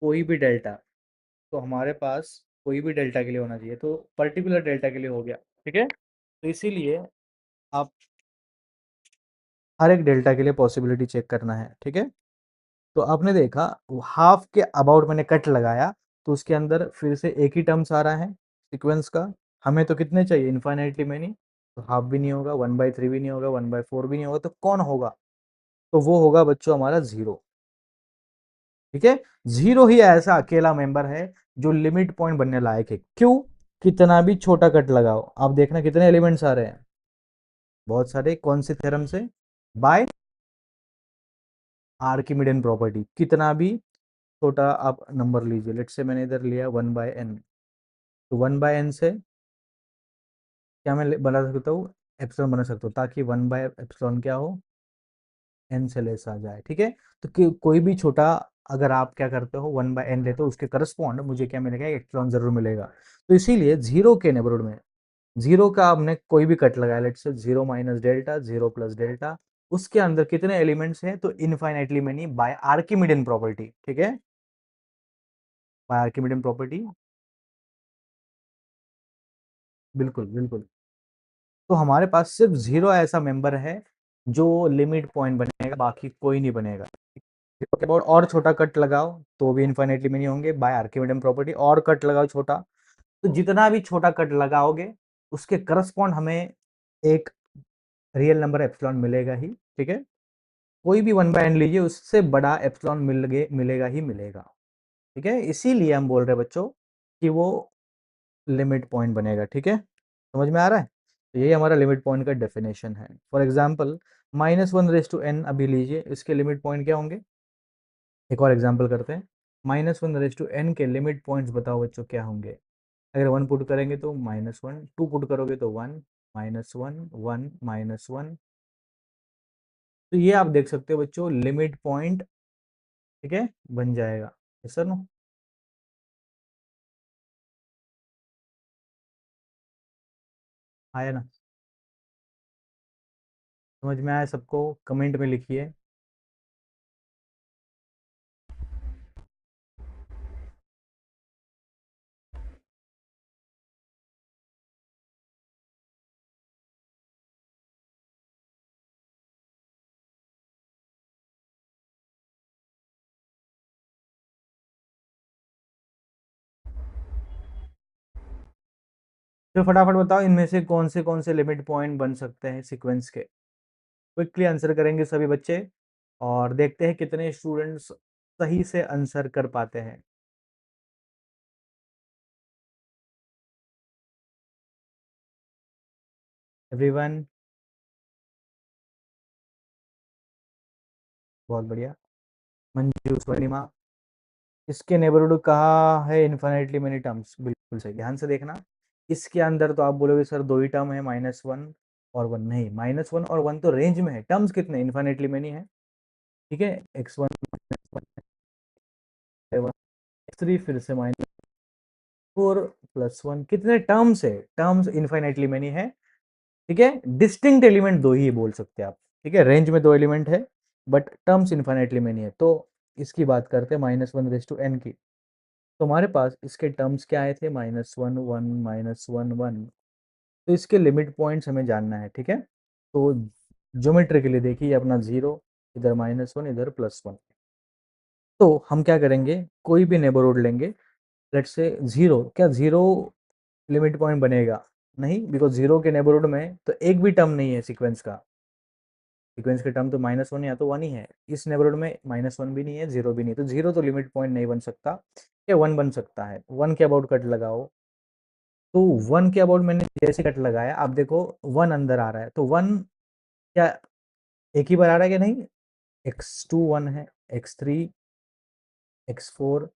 कोई भी डेल्टा, तो हमारे पास कोई भी डेल्टा के लिए होना चाहिए, तो पर्टिकुलर डेल्टा के लिए हो गया, ठीक है। तो इसीलिए आप हर एक डेल्टा के लिए पॉसिबिलिटी चेक करना है, ठीक है। तो आपने देखा हाफ के अबाउट मैंने कट लगाया, तो उसके अंदर फिर से एक ही टर्म्स आ रहा है सीक्वेंस का। हमें तो कितने चाहिए? Infinitely many. तो हाफ भी नहीं होगा, 1/3 भी नहीं होगा, 1/4 भी नहीं होगा, तो कौन होगा? तो वो होगा बच्चों हमारा 0, ठीक है। 0 ही ऐसा अकेला मेंबर है जो लिमिट पॉइंट बनने लायक है। क्यों? कितना भी छोटा कट लगाओ, आप देखना कितने एलिमेंट्स आ रहे हैं, बहुत सारे। कौन से थ्योरम से? By Archimedean property. कितना भी छोटा आप नंबर लीजिए, लेट से मैंने इधर लिया 1/n, तो 1/n से क्या मैं बना सकता हूँ? एप्सिलॉन बना सकता हूँ, ताकि 1/एप्सिलॉन क्या हो? n से लेस आ जाए, ठीक है। तो कोई भी छोटा अगर आप क्या करते हो 1/n लेते हो, उसके करस्पॉन्ड मुझे क्या मिलेगा? एप्सिलॉन जरूर मिलेगा। तो इसीलिए 0 के नेबरहुड में, 0 का आपने कोई भी कट लगाया, लेट से 0 माइनस डेल्टा, 0 प्लस डेल्टा, उसके अंदर कितने एलिमेंट्स हैं? तो infinitely many bye Archimedean property, ठीक है, बाय आर्किमिडियन प्रॉपर्टी। बिल्कुल बिल्कुल। तो हमारे पास सिर्फ 0 ऐसा मेंबर है जो लिमिट पॉइंट बनेगा, बाकी कोई नहीं बनेगा। के बाद और छोटा कट लगाओ तो भी इन्फाइनेटली मेनी होंगे बाय आर्किमिडियन प्रॉपर्टी, और कट लगाओ छोटा, तो जितना भी छोटा कट लगाओगे उसके करस्पॉन्ड हमें एक रियल नंबर एप्सिलॉन मिलेगा ही, ठीक है। कोई भी 1/n लीजिए उससे बड़ा एप्सिलॉन मिलेगा ही मिलेगा, ठीक है। इसीलिए हम बोल रहे हैं बच्चों कि वो लिमिट पॉइंट बनेगा, ठीक है। समझ में आ रहा है? तो यही हमारा लिमिट पॉइंट का डेफिनेशन है। फॉर एग्जाम्पल -1/n अभी लीजिए, इसके लिमिट पॉइंट क्या होंगे? एक और एग्जाम्पल करते हैं। -1/n के लिमिट पॉइंट्स बताओ बच्चों क्या होंगे? अगर 1 पुट करेंगे तो -1, 2 पुट करोगे तो 1, -1, 1, -1। तो ये आप देख सकते हो बच्चों लिमिट पॉइंट, ठीक है, बन जाएगा। Yes sir no? आया ना? समझ में आया सबको? कमेंट में लिखिए। तो फटाफट बताओ इनमें से कौन से लिमिट पॉइंट बन सकते हैं सीक्वेंस के? क्विकली आंसर करेंगे सभी बच्चे, और देखते हैं कितने स्टूडेंट्स सही से आंसर कर पाते हैं। एवरीवन, बहुत बढ़िया। मंजू, स्वर्णिमा, इसके नेबरहुड कहाँ है इन्फिनिटली मेनी टर्म्स? बिल्कुल सही, ध्यान से देखना। इसके अंदर तो आप बोलोगे सर दो ही टर्म है, -1 और 1। नहीं, -1 और 1 तो रेंज में है, टर्म्स कितने? इन्फिनिटली मेनी है, ठीक है। x1 -1, x3 फिर से -4 +1, कितने टर्म्स है? टर्म्स इन्फिनिटली मेनी है, ठीक है। डिस्टिंक्ट एलिमेंट दो ही बोल सकते हैं आप, ठीक है। रेंज में दो एलिमेंट है बट टर्म्स इन्फिनिटली मेनी है। तो इसकी बात करते हैं -1/n की। तो हमारे पास इसके टर्म्स क्या आए थे? -1, 1, -1, 1। तो इसके लिमिट पॉइंट्स हमें जानना है, ठीक है। तो ज्योमेट्री के लिए देखिए अपना 0, इधर -1, इधर +1। तो हम क्या करेंगे, कोई भी नेबरहुड लेंगे, लेट्स से 0। क्या 0 लिमिट पॉइंट बनेगा? नहीं, बिकॉज 0 के नेबरहुड में तो एक भी टर्म नहीं है सीक्वेंस का। सीक्वेंस के टर्म तो -1 या तो 1 ही है। इस नेबरहुड में -1 भी नहीं है, 0 भी नहीं, तो 0 तो लिमिट पॉइंट नहीं बन सकता। या 1 बन सकता है। 1 के अबाउट कट लगाओ, तो 1 के अबाउट मैंने जैसे कट लगाया, आप देखो 1 अंदर आ रहा है, तो 1 क्या एक ही बार आ रहा है कि नहीं? x2 1 है, x3, x4,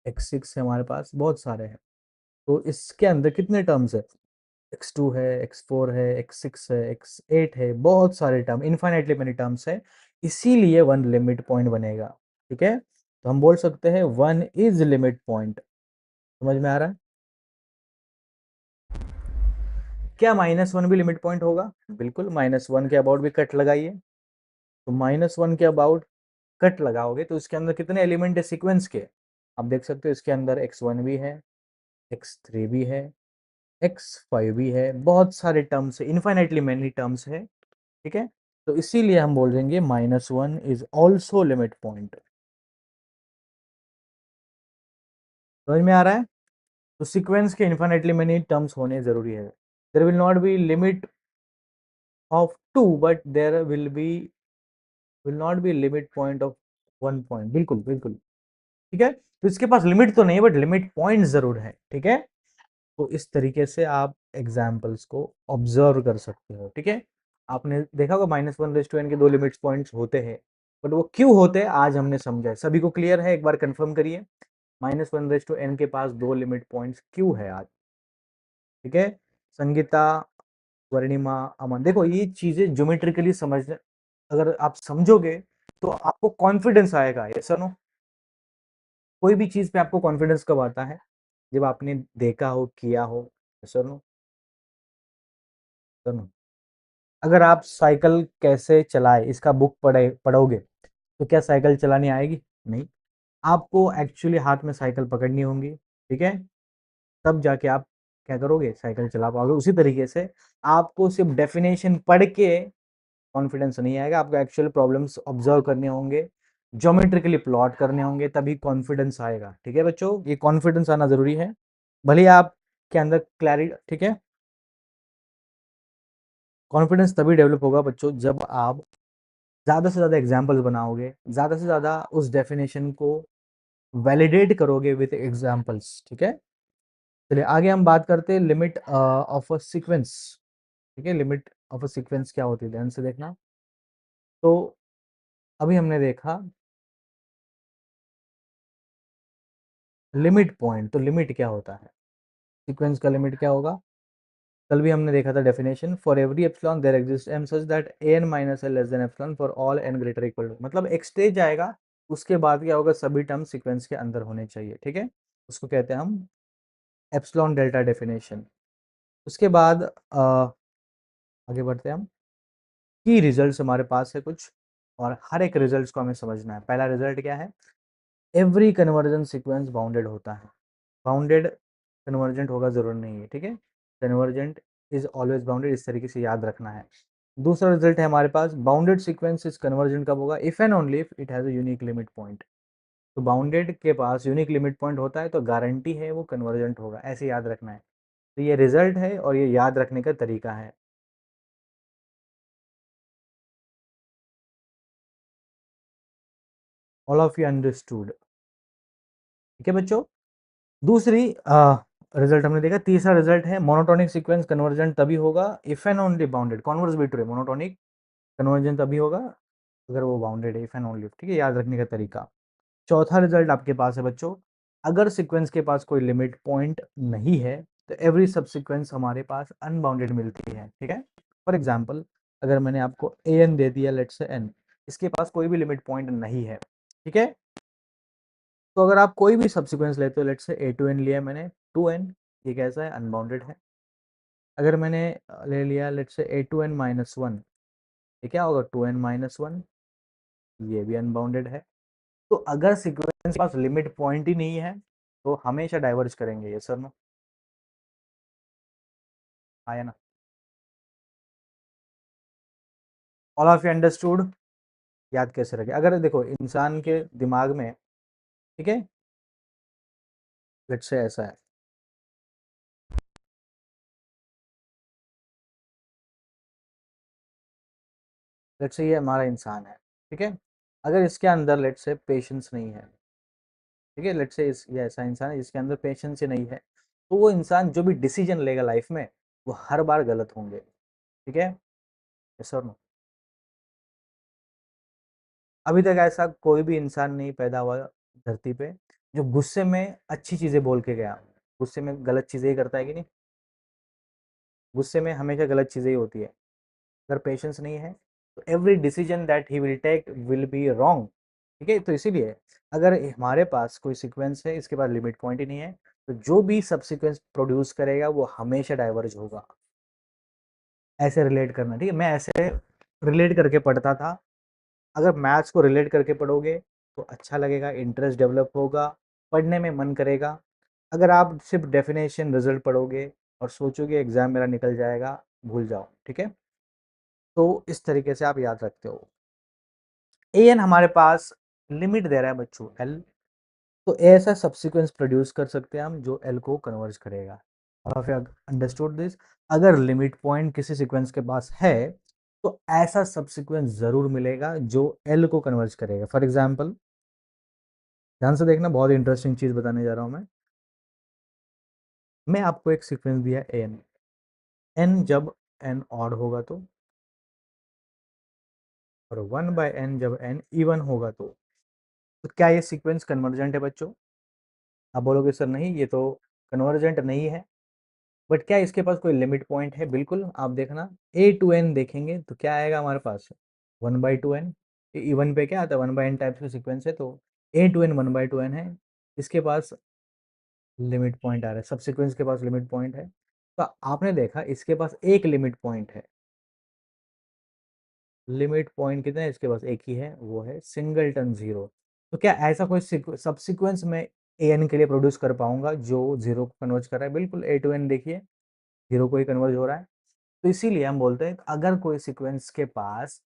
x6 है, हमारे पास बहुत सारे हैं। तो इसके अंदर कितने टर्म्स है? x2 है, x4 है, x6 है, x8 है, बहुत सारे टर्म, इनफाइनाइटली मेनी टर्म्स है। इसीलिए 1 लिमिट पॉइंट बनेगा, ठीक है। तो हम बोल सकते हैं 1 इज लिमिट पॉइंट। समझ में आ रहा है? क्या -1 भी लिमिट पॉइंट होगा? बिल्कुल, -1 के अबाउट भी कट लगाइए। तो -1 के अबाउट कट लगाओगे तो इसके अंदर कितने एलिमेंट है सीक्वेंस के? आप देख सकते हो इसके अंदर x1 भी है, x3 भी है, x5 भी है, बहुत सारे टर्म्स है, इनफाइनाइटली मेनी टर्म्स है, ठीक है। तो इसीलिए हम बोल देंगे -1 इज ऑल्सो लिमिट पॉइंट। समझ में आ रहा है? तो सीक्वेंस के इनफाइनाइटली मेनी टर्म्स होने जरूरी है। There will not be limit of 2 but there will not be limit point of 1 point. बिल्कुल बिल्कुल, ठीक है। तो इसके पास लिमिट तो नहीं है बट लिमिट पॉइंट जरूर है, ठीक है। तो इस तरीके से आप एग्जाम्पल्स को ऑब्जर्व कर सकते हो, ठीक है। आपने देखा होगा -1/n के दो लिमिट पॉइंट्स होते हैं, बट वो क्यों होते हैं आज हमने समझा है। सभी को क्लियर है? एक बार कंफर्म करिए, -1/n के पास दो लिमिट पॉइंट्स क्यों है आज, ठीक है। संगीता, वर्णिमा, अमन, देखो ये चीजें ज्योमेट्रिकली समझने, अगर आप समझोगे तो आपको कॉन्फिडेंस आएगा। ये सर नो, कोई भी चीज पे आपको कॉन्फिडेंस कब आता है? जब आपने देखा हो, किया हो। Sir no, sir no. अगर आप साइकिल कैसे चलाए इसका बुक पढ़ोगे तो क्या साइकिल चलानी आएगी? नहीं। आपको एक्चुअली हाथ में साइकिल पकड़नी होगी, ठीक है, तब जाके आप क्या करोगे, साइकिल चला पाओगे। उसी तरीके से आपको सिर्फ डेफिनेशन पढ़ के कॉन्फिडेंस नहीं आएगा, आपको एक्चुअल प्रॉब्लम्स ऑब्जर्व करने होंगे, ज्योमेट्रिकली प्लॉट करने होंगे, तभी कॉन्फिडेंस आएगा। ठीक है बच्चों, ये कॉन्फिडेंस आना जरूरी है, भले आपके अंदर क्लैरिटी। ठीक है, कॉन्फिडेंस तभी डेवलप होगा बच्चों जब आप ज़्यादा से ज़्यादा एग्जाम्पल्स बनाओगे, ज़्यादा से ज़्यादा उस डेफिनेशन को वैलिडेट करोगे विद एग्जाम्पल्स। ठीक है, चलिए आगे हम बात करते हैं लिमिट ऑफ अ सीक्वेंस। ठीक है, लिमिट ऑफ अ सीक्वेंस क्या होती है, ध्यान से देखना। तो अभी हमने देखा लिमिट पॉइंट, तो लिमिट क्या होता है, सीक्वेंस का लिमिट क्या होगा। कल भी हमने देखा था definition, for every epsilon there exist m such that n minus l less than epsilon for all n greater equal to, मतलब एक स्टेज आएगा, उसके बाद क्या होगा, सभी टर्म सीक्वेंस के अंदर होने चाहिए। ठीक है, उसको कहते हैं हम एप्सिलॉन डेल्टा डेफिनेशन। उसके बाद आगे बढ़ते हैं हम, की रिजल्ट्स हमारे पास है कुछ, और हर एक रिजल्ट्स को हमें समझना है। पहला रिजल्ट क्या है, एवरी कन्वर्जन सीक्वेंस बाउंडेड होता है। बाउंडेड कन्वर्जेंट होगा जरूर नहीं है। ठीक है, कन्वर्जेंट इज ऑलवेज बाउंडेड, इस तरीके से याद रखना है। दूसरा रिजल्ट है हमारे पास, बाउंडेड सीक्वेंस इज कन्वर्जेंट कब होगा, if and only if it has a unique limit point. तो बाउंडेड के पास यूनिक लिमिट पॉइंट होता है तो गारंटी है वो कन्वर्जेंट होगा, ऐसे याद रखना है। तो ये रिजल्ट है और ये याद रखने का तरीका है। All of you understood. ठीक है बच्चों, दूसरी रिजल्ट हमने देखा। तीसरा रिजल्ट है मोनोटोनिक सीक्वेंस कन्वर्जेंट तभी होगा if and only bounded, converse भी ट्रू है, मोनोटोनिक कन्वर्जेंट तभी होगा अगर वो बाउंडेड है, इफ एंड ओनली। ठीक है, याद रखने का तरीका। चौथा रिजल्ट आपके पास है बच्चों, अगर सीक्वेंस के पास कोई लिमिट पॉइंट नहीं है तो एवरी सबसीक्वेंस हमारे पास अनबाउंडेड मिलती है। ठीक है, फॉर एग्जाम्पल अगर मैंने आपको ए एन दे दिया, लेट्स से एन, इसके पास कोई भी लिमिट पॉइंट नहीं है। ठीक है, तो अगर आप कोई भी सबसीक्वेंस लेते हो, let's say a two N लिया मैंने, टू एन ये कैसा है, अनबाउंडेड है। अगर मैंने ले लिया let's say a two n minus one, ये क्या होगा, टू एन माइनस वन, ये भी अनबाउंडेड है। तो अगर सीक्वेंस के पास लिमिट पॉइंट ही नहीं है तो हमेशा डाइवर्ज करेंगे, ये सर ना, आया ना। All of you understood. याद कैसे रखें, अगर देखो इंसान के दिमाग में, ठीक है, लेट्स से ऐसा है, लेट्स से ये हमारा इंसान है। ठीक है, अगर इसके अंदर लेट्स से पेशेंस नहीं है, ठीक है, लेट्स से ये ऐसा इंसान है जिसके अंदर पेशेंस ही नहीं है, तो वो इंसान जो भी डिसीजन लेगा लाइफ में वो हर बार गलत होंगे। ठीक है, यस और नो। अभी तक ऐसा कोई भी इंसान नहीं पैदा हुआ धरती पे जो गुस्से में अच्छी चीजें बोल के गया, गुस्से में गलत चीजें ही करता है कि नहीं, गुस्से में हमेशा गलत चीजें ही होती है। अगर पेशेंस नहीं है तो every decision that he will take will be wrong. ठीक है, तो इसीलिए अगर हमारे पास कोई सीक्वेंस है, इसके पास लिमिट पॉइंट ही नहीं है, तो जो भी सब सीक्वेंस प्रोड्यूस करेगा वो हमेशा डाइवर्ज होगा। ऐसे रिलेट करना, ठीक है, मैं ऐसे रिलेट करके पढ़ता था। अगर मैथ्स को रिलेट करके पढ़ोगे तो अच्छा लगेगा, इंटरेस्ट डेवलप होगा, पढ़ने में मन करेगा। अगर आप सिर्फ डेफिनेशन रिजल्ट पढ़ोगे और सोचोगे एग्जाम मेरा निकल जाएगा, भूल जाओ। ठीक है, तो इस तरीके से आप याद रखते हो। ए एन हमारे पास लिमिट दे रहा है बच्चों एल, तो ऐसा सब्सिक्वेंस प्रोड्यूस कर सकते हैं हम जो एल को कन्वर्ज करेगा। और फिर अंडरस्टूड दिस, अगर लिमिट पॉइंट किसी सीक्वेंस के पास है तो ऐसा सब्सिक्वेंस जरूर मिलेगा जो एल को कन्वर्ज करेगा। फॉर एग्जाम्पल ध्यान से देखना, बहुत इंटरेस्टिंग चीज बताने जा रहा हूं मैं आपको एक सीक्वेंस दिया एन, एन जब एन ऑड होगा और वन बाय एन जब एन इवन होगा तो क्या ये सीक्वेंस कन्वर्जेंट है बच्चों। आप बोलोगे सर नहीं ये तो कन्वर्जेंट नहीं है, बट क्या इसके पास कोई लिमिट पॉइंट है, बिल्कुल। आप देखना ए टू एन देखेंगे तो क्या आएगा हमारे पास, one by two N. Even पे क्या आता है, वन बाई एन टाइप्स का सीक्वेंस है, तो A two N one by two N है, इसके पास लिमिट पॉइंट आ रहा है, सब सीक्वेंस के पास लिमिट पॉइंट है। तो आपने देखा इसके पास एक लिमिट पॉइंट है, लिमिट पॉइंट कितना है इसके पास, एक ही है, वो है सिंगलटन जीरो। तो क्या ऐसा कोई सबसीक्वेंस में ए एन के लिए प्रोड्यूस कर पाऊंगा जो जीरो को कन्वर्ज कर रहा है, बिल्कुल ए टू एन देखिए जीरो को ही कन्वर्ज हो रहा है। तो इसीलिए हम बोलते हैं अगर कोई सीक्वेंस के पास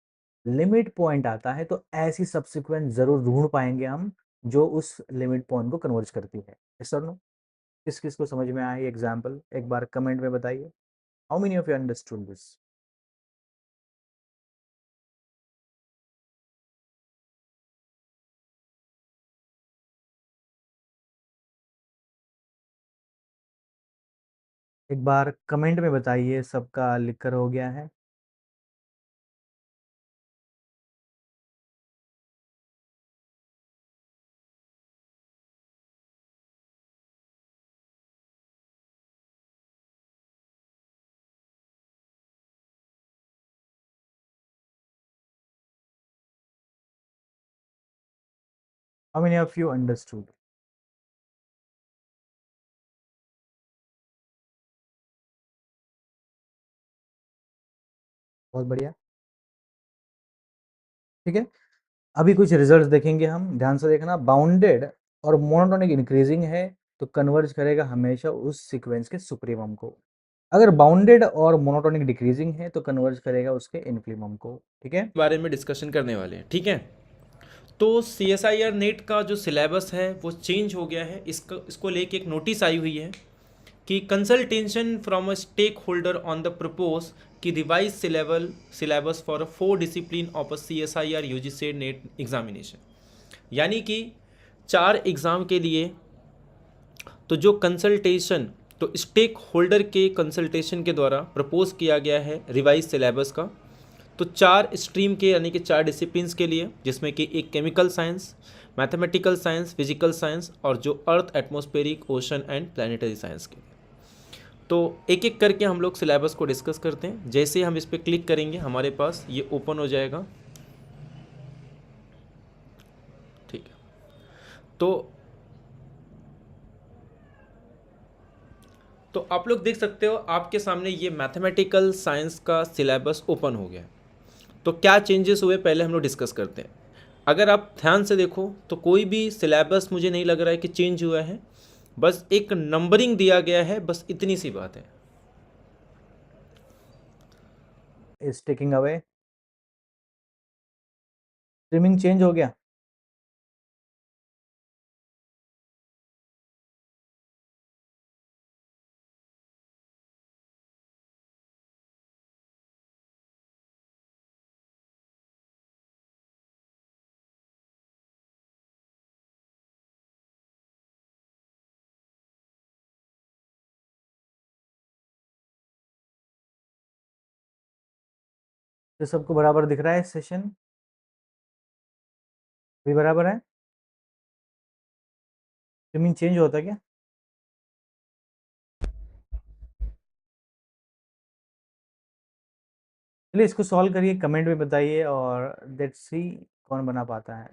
लिमिट पॉइंट आता है तो ऐसी सब्सिक्वेंट जरूर ढूंढ पाएंगे हम जो उस लिमिट पॉइंट को कन्वर्ज करती है। यस और नो? किस किस को समझ में आया ये एग्जाम्पल एक बार कमेंट में बताइए। How many of you understood this? एक बार कमेंट में बताइए, सबका लिखकर हो गया है? How many of you understood? बहुत बढ़िया। ठीक है, अभी कुछ रिजल्ट्स देखेंगे हम, ध्यान से देखना। बाउंडेड और मोनोटोनिक इंक्रीजिंग है तो कन्वर्ज करेगा हमेशा उस सीक्वेंस के सुप्रीमम को। अगर बाउंडेड और मोनोटोनिक डिक्रीजिंग है तो कन्वर्ज करेगा उसके इनफिनिमम को। ठीक है, बारे में डिस्कशन करने वाले हैं, ठीक है। तो C S I R NET का जो सिलेबस है वो चेंज हो गया है। इसको लेके एक नोटिस आई हुई है कि consultation from a stakeholder on the propose की revise syllabus for a 4 discipline of a C S I R U G C NET examination. यानी कि 4 एग्ज़ाम के लिए तो जो कंसल्टेशन, तो स्टेक होल्डर के कंसल्टेशन के द्वारा प्रपोज किया गया है रिवाइज सिलेबस का। तो 4 स्ट्रीम के यानी कि 4 डिसिप्लिन्स के लिए, जिसमें कि एक chemical science, mathematical science, physical science और जो earth atmospheric ocean and planetary science के। तो एक एक करके हम लोग सिलेबस को डिस्कस करते हैं। जैसे हम इस पर क्लिक करेंगे हमारे पास ये ओपन हो जाएगा। ठीक है, तो आप लोग देख सकते हो आपके सामने ये मैथमेटिकल साइंस का सिलेबस ओपन हो गया है। तो क्या चेंजेस हुए पहले हम लोग डिस्कस करते हैं। अगर आप ध्यान से देखो तो कोई भी सिलेबस मुझे नहीं लग रहा है कि चेंज हुआ है, बस एक नंबरिंग दिया गया है, बस इतनी सी बात है। Is taking away. Streaming change हो गया। तो सबको बराबर दिख रहा है सेशन? भी बराबर है? स्ट्रीमिंग चेंज होता है क्या? चलिए इसको सॉल्व करिए, कमेंट में बताइए और लेट्स सी कौन बना पाता है।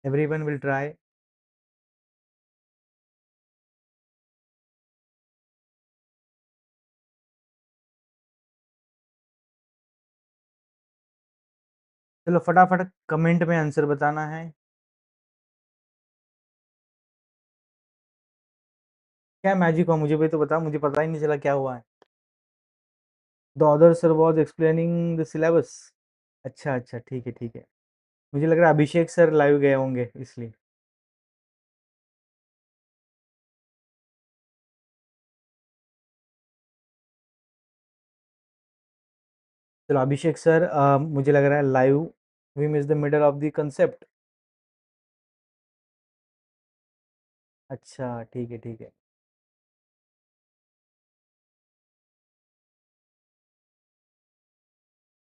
Everyone will try. चलो फटाफट कमेंट में आंसर बताना है। क्या मैजिक हुआ, मुझे भी तो बता, मुझे पता ही नहीं चला क्या हुआ है। The other sir was explaining the syllabus. अच्छा अच्छा, ठीक है ठीक है। मुझे लग रहा है अभिषेक सर लाइव गए होंगे इसलिए। चलो अभिषेक सर, मुझे लग रहा है live we miss the middle of the concept. अच्छा ठीक है ठीक है।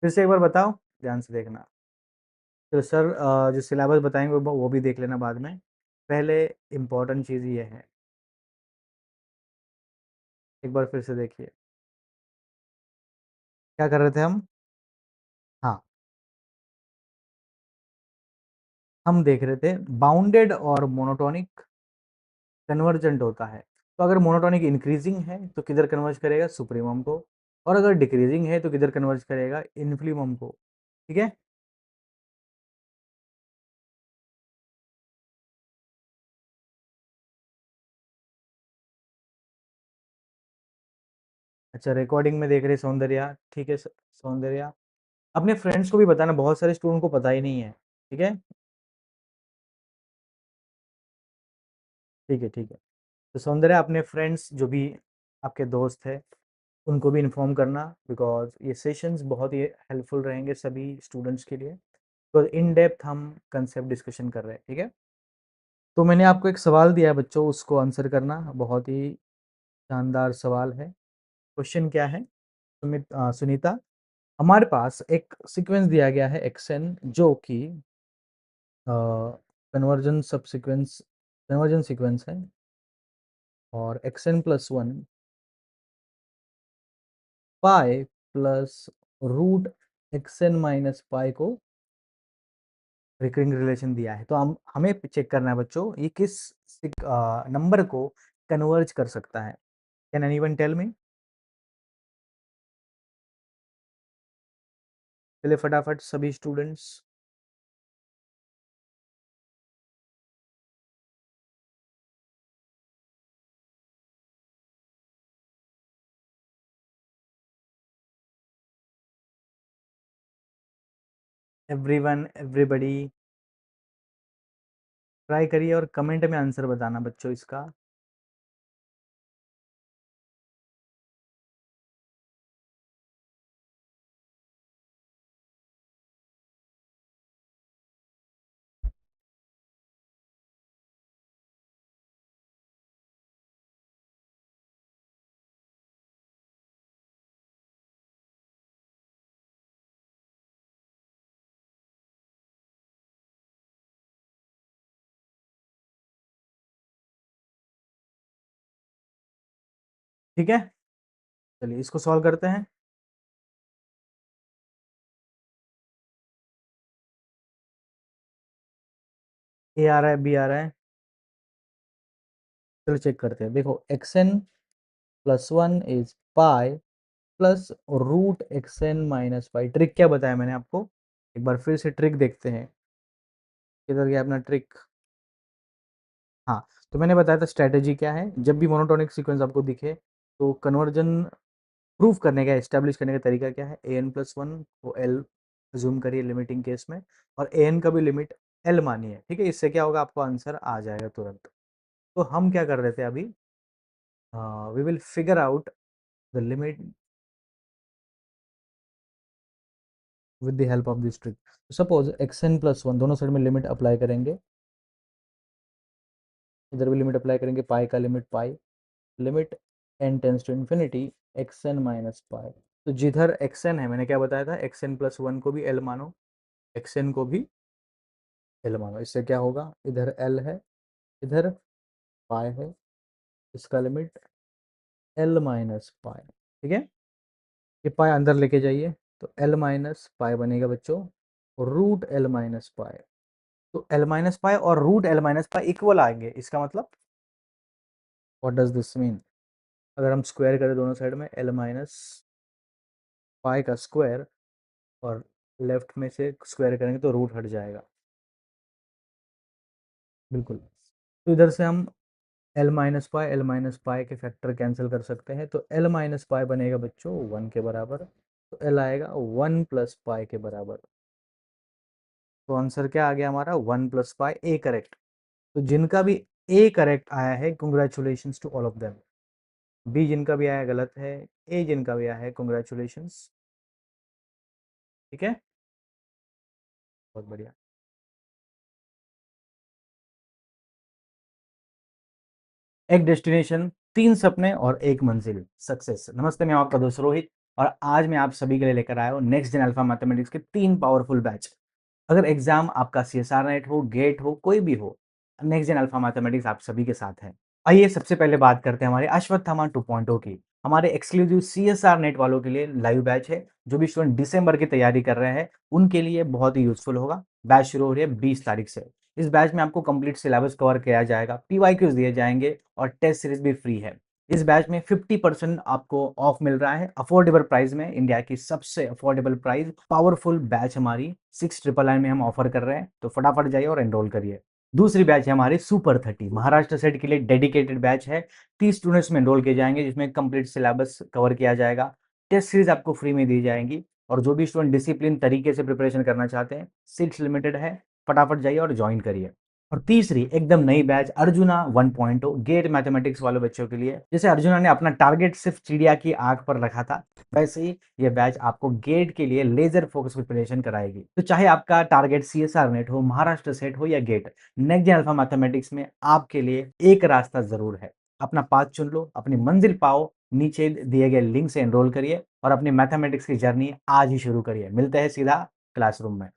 फिर से एक बार बताओ, ध्यान से देखना। तो सर जो सिलेबस बताएंगे वो भी देख लेना बाद में। पहले इम्पोर्टेंट चीज़ ये है, एक बार फिर से देखिए। क्या कर रहे थे हम? हाँ, हम देख रहे थे बाउंडेड और मोनोटोनिक कन्वर्जेंट होता है। तो अगर मोनोटोनिक इंक्रीजिंग है तो किधर कन्वर्ज करेगा? सुप्रीमम को। और अगर डिक्रीजिंग है तो किधर कन्वर्ज करेगा? इन्फिनिमम को। ठीक है। अच्छा, रिकॉर्डिंग में देख रहे सौंदर्या, ठीक है सौंदर्या, अपने फ्रेंड्स को भी बताना, बहुत सारे स्टूडेंट को पता ही नहीं है, ठीक है? ठीक है, ठीक है। तो सौंदर्या अपने फ्रेंड्स जो भी आपके दोस्त हैं, उनको भी इन्फॉर्म करना, बिकॉज़ ये सेशंस बहुत ही हेल्पफुल रहेंगे सभी स्टूडेंट्स के लिए। तो इन डेप्थ हम कंसेप्ट डिस्कशन कर रहे हैं, ठीक है? तो मैंने आपको एक सवाल दिया है बच्चों, उसको आंसर करना, बहुत ही शानदार सवाल है। क्वेश्चन क्या है? सुनीता, हमारे पास एक सीक्वेंस दिया गया है xn जो कि कन्वर्जन सब सीक्वेंस कन्वर्जन सीक्वेंस है, और xn plus one pi plus root xn minus pi को रिकरिंग रिलेशन दिया है। तो हम हमें चेक करना है बच्चों, ये किस नंबर को कन्वर्ज कर सकता है। Can anyone tell me? चलिए फटाफट सभी स्टूडेंट्स। एवरीवन, एवरीबॉडी ट्राई करिए और कमेंट में आंसर बताना बच्चों इसका। ठीक है, चलिए इसको सॉल्व करते हैं। ए आ रहा है, बी आ रहा है? चलो चेक करते हैं। देखो xn plus one is pi plus root xn minus pi. Trick क्या बताया मैंने आपको? एक बार फिर से ट्रिक देखते हैं, किधर गया अपना ट्रिक? हाँ, तो मैंने बताया था स्ट्रैटेजी क्या है। जब भी मोनोटोनिक सीक्वेंस आपको दिखे तो कन्वर्जन प्रूफ करने का, एस्टैब्लिश करने का तरीका क्या है? an प्लस वन को l अज्यूम करिए लिमिटिंग केस में, और an का भी लिमिट l मानिए, ठीक है? इससे क्या होगा, आपको आंसर आ जाएगा तुरंत। तो हम क्या कर रहे थे अभी, we will figure out the limit with the help of this trick. Suppose xn plus one, दोनों साइड में लिमिट अप्लाई करेंगे, इधर भी लिमिट अप्लाई करेंगे, पाई का limit pi, limit n tends to infinity xn minus pi. तो जिधर xn है, मैंने क्या बताया था, xn प्लस वन को भी l मानो, xn को भी l मानो। इससे क्या होगा, इधर l है, इधर पाई है, इसका लिमिट l माइनस पाई, ठीक है? ये पाई अंदर लेके जाइए, तो l माइनस पाई बनेगा बच्चों, रूट l माइनस पाई। तो l माइनस पाई और root l minus pi equal आएंगे। इसका मतलब व्हाट डज दिस मीन? अगर हम स्क्वायर करें दोनों साइड में, l माइनस पाई का स्क्वायर, और लेफ्ट में से स्क्वायर करेंगे तो रूट हट जाएगा, बिल्कुल। तो इधर से हम एल माइनस पाई के फैक्टर कैंसिल कर सकते हैं, तो एल माइनस पाई बनेगा बच्चों वन के बराबर, तो एल आएगा वन प्लस पाई के बराबर। तो आंसर क्या आ गया हमारा, one plus pi, A correct. तो जिनका भी ए करेक्ट आया है, congratulations to all of them. B जिनका भी आया गलत है, ए जिनका भी आया है कंग्रेचुलेशंस, ठीक है? बहुत बढ़िया। एक डेस्टिनेशन, तीन सपने और एक मंजिल, सक्सेस। नमस्ते, मैं आपका दोस्त रोहित, और आज मैं आप सभी के लिए लेकर आया हूँ नेक्स्ट जेन अल्फा मैथमेटिक्स के तीन पावरफुल बैच। अगर एग्जाम आपका सीएसआर नेट हो, गेट हो, कोई भी हो, नेक्स्ट जेन अल्फा मैथमेटिक्स आप सभी के साथ है। आइए सबसे पहले बात करते हैं हमारे अश्वत्थामा 2.0 की। हमारे एक्सक्लूसिव सीएसआर नेट वालों के लिए लाइव बैच है। जो भी स्टूडेंट दिसंबर की तैयारी कर रहे हैं, उनके लिए बहुत ही यूजफुल होगा। बैच शुरू हो रही है 20 तारीख से। इस बैच में आपको कंप्लीट सिलेबस कवर किया जाएगा, पीवाईक्यूज दिए जाएंगे, और टेस्ट सीरीज भी फ्री है। इस बैच में 50% आपको ऑफ मिल रहा है, अफोर्डेबल प्राइस में। इंडिया की सबसे अफोर्डेबल प्राइस, पावरफुल बैच हमारी 6999 में हम ऑफर कर रहे हैं। तो फटाफट जाइए और एनरोल करिए। दूसरी बैच है हमारी सुपर 30 महाराष्ट्र सेट के लिए डेडिकेटेड बैच है। 30 स्टूडेंट्स में एनरोल किए जाएंगे जिसमें कंप्लीट सिलेबस कवर किया जाएगा। टेस्ट सीरीज आपको फ्री में दी जाएंगी और जो भी स्टूडेंट डिसिप्लिन तरीके से प्रिपरेशन करना चाहते हैं, सीट्स लिमिटेड है, फटाफट जाइए और ज्वाइन करिए। और तीसरी एकदम नई बैच अर्जुना 1.0 गेट मैथमेटिक्स वाले बच्चों के लिए। जैसे अर्जुना ने अपना टारगेट सिर्फ चिड़िया की आंख पर रखा था, वैसे ही ये बैच आपको गेट के लिए लेजर फोकस प्रिपरेशन कराएगी। तो चाहे आपका टारगेट सीएसआर नेट हो, महाराष्ट्र सेट हो या GATE, next gen alpha mathematics में आपके लिए एक रास्ता जरूर है। अपना पाथ चुन लो, अपनी मंजिल पाओ। नीचे दिए गए लिंक से एनरोल करिए और अपनी मैथमेटिक्स की जर्नी आज ही शुरू करिए। मिलते हैं सीधा क्लासरूम में।